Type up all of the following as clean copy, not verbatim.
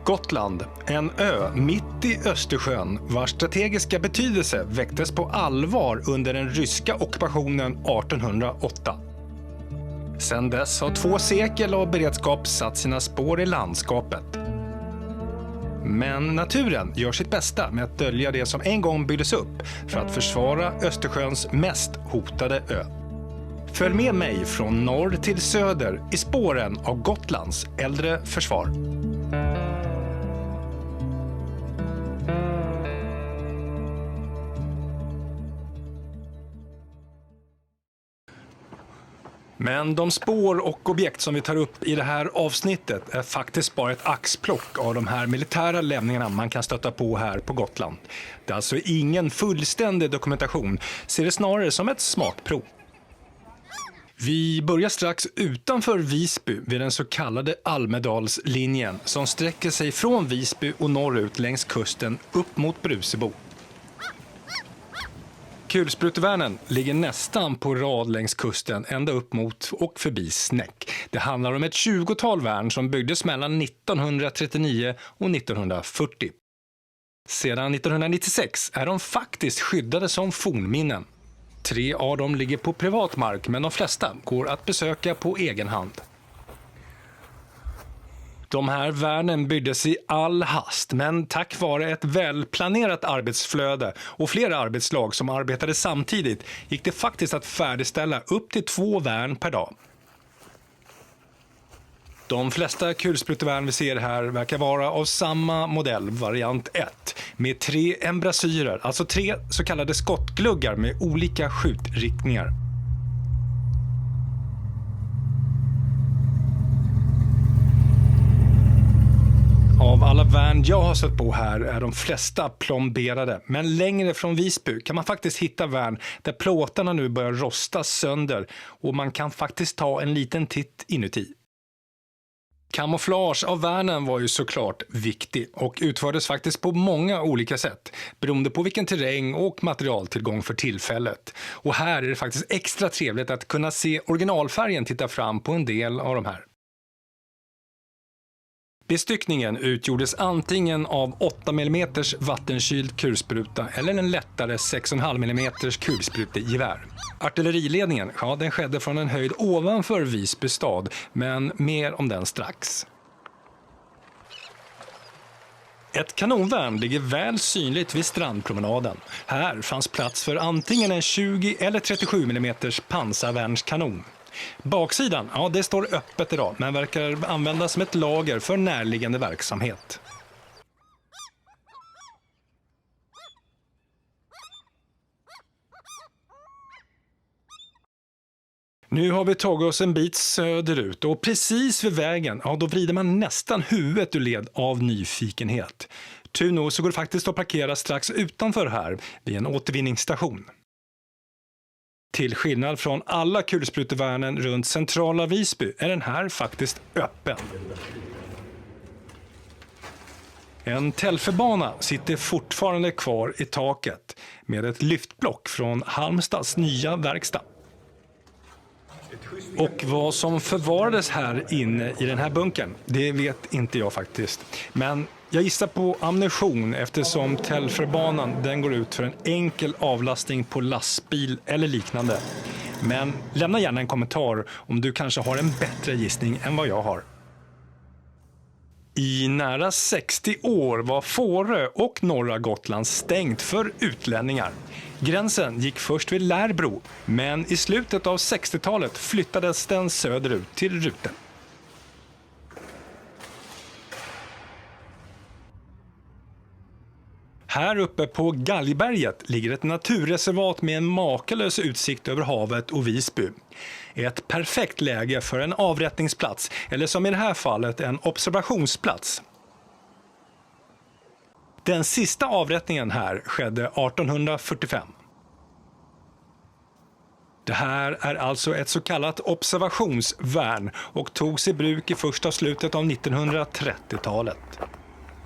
Gotland, en ö mitt i Östersjön vars strategiska betydelse väcktes på allvar under den ryska ockupationen 1808. Sedan dess har 2 sekel av beredskap satt sina spår i landskapet. Men naturen gör sitt bästa med att dölja det som en gång byggdes upp för att försvara Östersjöns mest hotade ö. Följ med mig från norr till söder i spåren av Gotlands äldre försvar. Men de spår och objekt som vi tar upp i det här avsnittet är faktiskt bara ett axplock av de här militära lämningarna man kan stöta på här på Gotland. Det är alltså ingen fullständig dokumentation, ser det snarare som ett smakprov. Vi börjar strax utanför Visby vid den så kallade Almedalslinjen som sträcker sig från Visby och norrut längs kusten upp mot Brusebo. Kulsprutevärnen ligger nästan på rad längs kusten ända upp mot och förbi Snäck. Det handlar om ett 20-tal värn som byggdes mellan 1939 och 1940. Sedan 1996 är de faktiskt skyddade som fornminnen. 3 av dem ligger på privat mark men de flesta går att besöka på egen hand. De här värnen byggdes i all hast, men tack vare ett välplanerat arbetsflöde och flera arbetslag som arbetade samtidigt gick det faktiskt att färdigställa upp till 2 värn per dag. De flesta kulsprutevärn vi ser här verkar vara av samma modell, variant 1, med 3 embrasyrer, alltså 3 så kallade skottgluggar med olika skjutriktningar. Av alla värn jag har sett på här är de flesta plomberade, men längre från Visby kan man faktiskt hitta värn där plåtarna nu börjar rosta sönder och man kan faktiskt ta en liten titt inuti. Kamouflage av värnen var ju såklart viktig och utfördes faktiskt på många olika sätt beroende på vilken terräng och materialtillgång för tillfället. Och här är det faktiskt extra trevligt att kunna se originalfärgen titta fram på en del av de här. Bestyckningen utgjordes antingen av 8 mm vattenkyld kulspruta eller en lättare 6,5 mm kulsprutegevär. Artilleriledningen, ja, den skedde från en höjd ovanför Visby stad, men mer om den strax. Ett kanonvärn ligger väl synligt vid strandpromenaden. Här fanns plats för antingen en 20 eller 37 mm pansarvärnskanon. Baksidan, ja, det står öppet idag men verkar användas som ett lager för närliggande verksamhet. Nu har vi tagit oss en bit söderut och precis vid vägen, ja, då vrider man nästan huvudet ur led av nyfikenhet. Tur nog så går det faktiskt att parkera strax utanför här vid en återvinningsstation. Till skillnad från alla kulsprutevärnen runt centrala Visby är den här faktiskt öppen. En tälfebana sitter fortfarande kvar i taket med ett lyftblock från Halmstads nya verkstad. Och vad som förvarades här inne i den här bunkern, det vet inte jag faktiskt. Men jag gissar på ammunition eftersom Telferbanan den går ut för en enkel avlastning på lastbil eller liknande. Men lämna gärna en kommentar om du kanske har en bättre gissning än vad jag har. I nära 60 år var Fårö och norra Gotland stängt för utlänningar. Gränsen gick först vid Lärbro, men i slutet av 60-talet flyttades den söderut till Ruten. Här uppe på Galgberget ligger ett naturreservat med en makalös utsikt över havet och Visby. Ett perfekt läge för en avrättningsplats, eller som i det här fallet en observationsplats. Den sista avrättningen här skedde 1845. Det här är alltså ett så kallat observationsvärn och togs i bruk i första slutet av 1930-talet.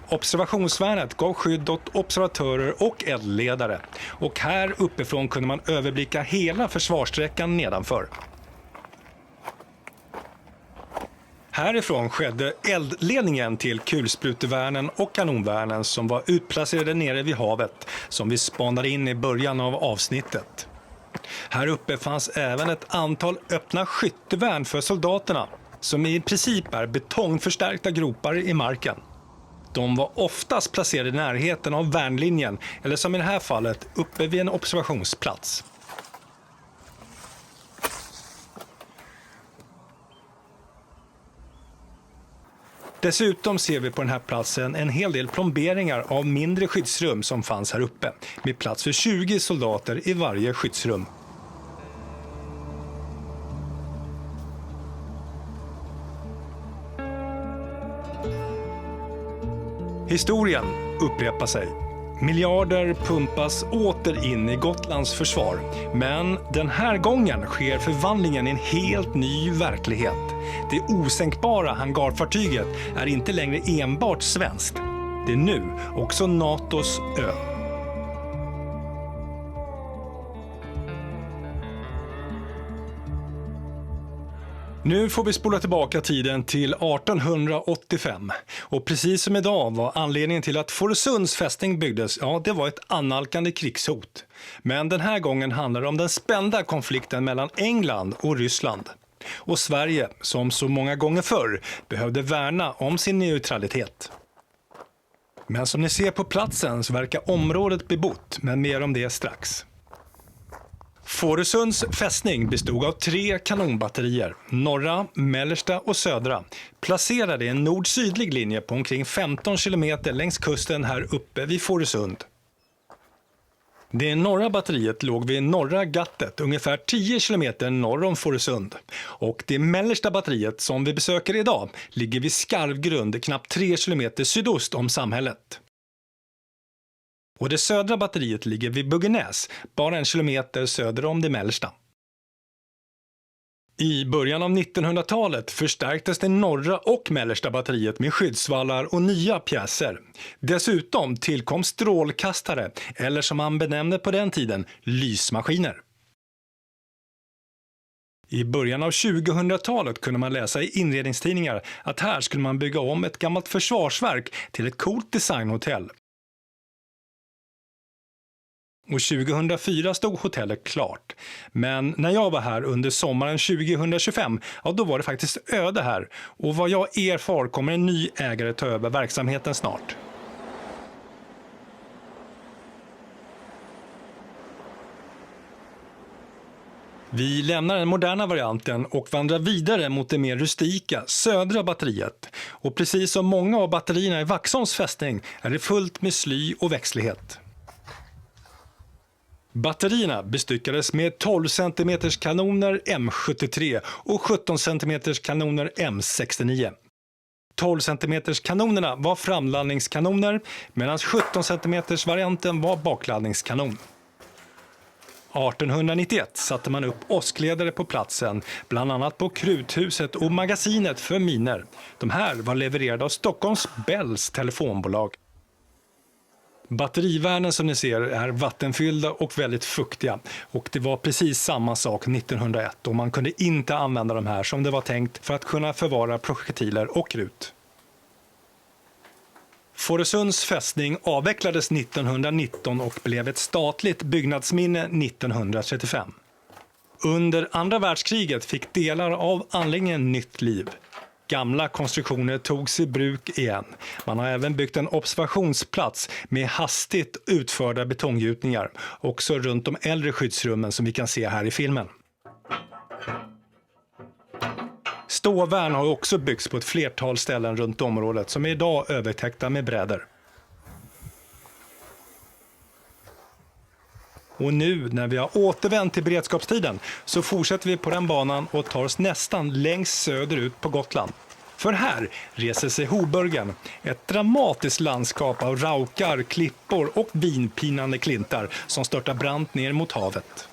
Observationsvärnet gav skydd åt observatörer och eldledare och här uppifrån kunde man överblicka hela försvarssträckan nedanför. Härifrån skedde eldledningen till kulsprutevärnen och kanonvärnen som var utplacerade nere vid havet, som vi spanade in i början av avsnittet. Här uppe fanns även ett antal öppna skyttevärn för soldaterna, som i princip är betongförstärkta gropar i marken. De var oftast placerade i närheten av värnlinjen, eller som i det här fallet uppe vid en observationsplats. Dessutom ser vi på den här platsen en hel del plomberingar av mindre skyddsrum som fanns här uppe, med plats för 20 soldater i varje skyddsrum. Historien upprepar sig. Miljarder pumpas åter in i Gotlands försvar, men den här gången sker förvandlingen i en helt ny verklighet. Det osänkbara hangarfartyget är inte längre enbart svenskt. Det är nu också NATOs ö. Nu får vi spola tillbaka tiden till 1885. Och precis som idag var anledningen till att Fårösunds fästning byggdes, det var ett annalkande krigshot. Men den här gången handlar det om den spända konflikten mellan England och Ryssland. Och Sverige, som så många gånger förr, behövde värna om sin neutralitet. Men som ni ser på platsen så verkar området bebott, men mer om det strax. Fårösunds fästning bestod av 3 kanonbatterier, norra, mellersta och södra, placerade i en nord-sydlig linje på omkring 15 kilometer längs kusten här uppe vid Fårösund. Det norra batteriet låg vid norra gattet, ungefär 10 kilometer norr om Fårösund. Och det mellersta batteriet som vi besöker idag ligger vid Skarvgrund, knappt 3 kilometer sydost om samhället. Och det södra batteriet ligger vid Buggenäs, bara 1 kilometer söder om det mellersta. I början av 1900-talet förstärktes det norra och mellersta batteriet med skyddsvallar och nya pjäser. Dessutom tillkom strålkastare, eller som man benämnde på den tiden, lysmaskiner. I början av 2000-talet kunde man läsa i inredningstidningar att här skulle man bygga om ett gammalt försvarsverk till ett coolt designhotell. Och 2004 stod hotellet klart. Men när jag var här under sommaren 2025, då var det faktiskt öde här. Och vad jag erfar kommer en ny ägare ta över verksamheten snart. Vi lämnar den moderna varianten och vandrar vidare mot det mer rustika södra batteriet. Och precis som många av batterierna i Vaxholms fästning är det fullt med sly och växtlighet. Batterierna bestyckades med 12 cm kanoner M73 och 17 cm kanoner M69. 12 cm kanonerna var framladdningskanoner medan 17 cm varianten var bakladdningskanon. 1891 satte man upp åskledare på platsen, bland annat på kruthuset och magasinet för miner. De här var levererade av Stockholms Bells telefonbolag. Batterivärnen som ni ser är vattenfyllda och väldigt fuktiga, och det var precis samma sak 1901 och man kunde inte använda de här som det var tänkt för att kunna förvara projektiler och krut. Fårösunds fästning avvecklades 1919 och blev ett statligt byggnadsminne 1935. Under andra världskriget fick delar av anläggningen nytt liv. Gamla konstruktioner togs i bruk igen. Man har även byggt en observationsplats med hastigt utförda betonggjutningar, också runt de äldre skyddsrummen som vi kan se här i filmen. Ståvärn har också byggts på ett flertal ställen runt området som är idag övertäckta med brädor. Och nu när vi har återvänt till beredskapstiden så fortsätter vi på den banan och tar oss nästan längst söderut på Gotland. För här reser sig Hoburgen, ett dramatiskt landskap av raukar, klippor och vinpinande klintar som störtar brant ner mot havet.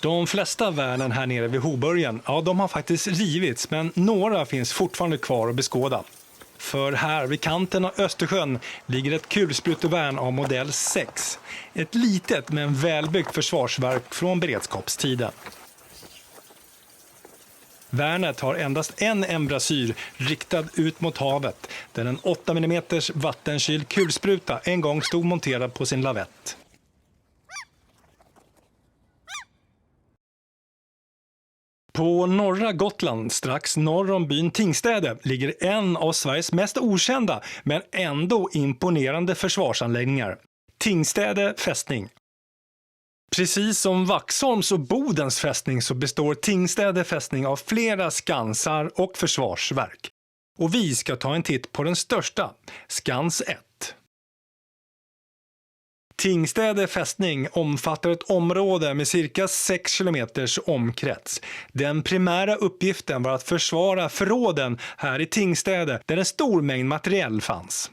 De flesta värnen här nere vid Hoburgen, de har faktiskt rivits, men några finns fortfarande kvar att beskåda. För här vid kanten av Östersjön ligger ett kulsprutevärn av modell 6. Ett litet men välbyggt försvarsverk från beredskapstiden. Värnet har endast en embrasyr riktad ut mot havet där en 8 mm vattenkyld kulspruta en gång stod monterad på sin lavett. På norra Gotland, strax norr om byn Tingstäde, ligger en av Sveriges mest okända men ändå imponerande försvarsanläggningar. Tingstäde fästning. Precis som Vaxholms och Bodens fästning så består Tingstäde fästning av flera skansar och försvarsverk. Och vi ska ta en titt på den största, Skans 1. Tingstäde fästning omfattar ett område med cirka 6 kilometers omkrets. Den primära uppgiften var att försvara förråden här i Tingstäde där en stor mängd materiell fanns.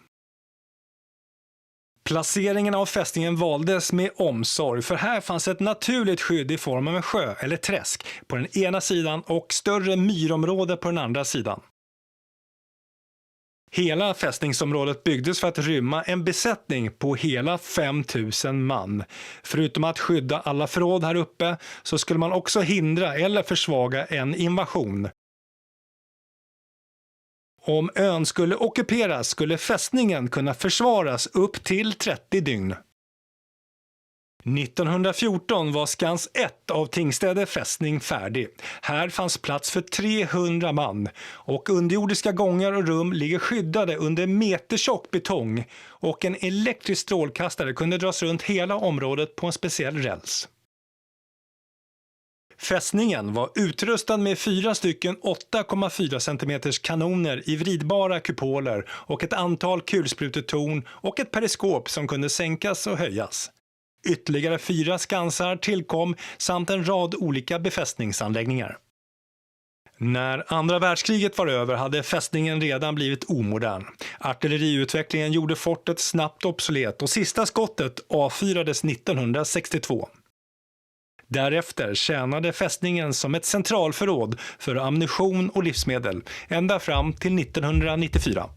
Placeringen av fästningen valdes med omsorg för här fanns ett naturligt skydd i form av en sjö eller träsk på den ena sidan och större myrområde på den andra sidan. Hela fästningsområdet byggdes för att rymma en besättning på hela 5000 man. Förutom att skydda alla förråd här uppe så skulle man också hindra eller försvaga en invasion. Om ön skulle ockuperas skulle fästningen kunna försvaras upp till 30 dygn. 1914 var Skans 1 av Tingstäde fästning färdig. Här fanns plats för 300 man och underjordiska gångar och rum ligger skyddade under metertjock betong och en elektrisk strålkastare kunde dras runt hela området på en speciell räls. Fästningen var utrustad med 4 stycken 8,4 cm kanoner i vridbara kupoler och ett antal kulsprutetorn och ett periskop som kunde sänkas och höjas. Ytterligare 4 skansar tillkom samt en rad olika befästningsanläggningar. När andra världskriget var över hade fästningen redan blivit omodern. Artilleriutvecklingen gjorde fortet snabbt obsolet och sista skottet avfyrades 1962. Därefter tjänade fästningen som ett centralförråd för ammunition och livsmedel ända fram till 1994.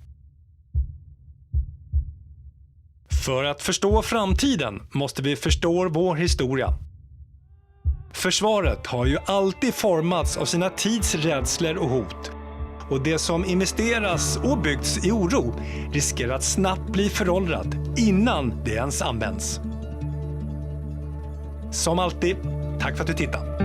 För att förstå framtiden måste vi förstå vår historia. Försvaret har ju alltid formats av sina tids rädslor och hot. Och det som investeras och byggts i oro riskerar att snabbt bli föråldrat innan det ens används. Som alltid, tack för att du tittade.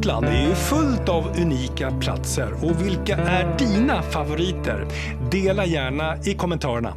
Gotland är ju fullt av unika platser och vilka är dina favoriter? Dela gärna i kommentarerna.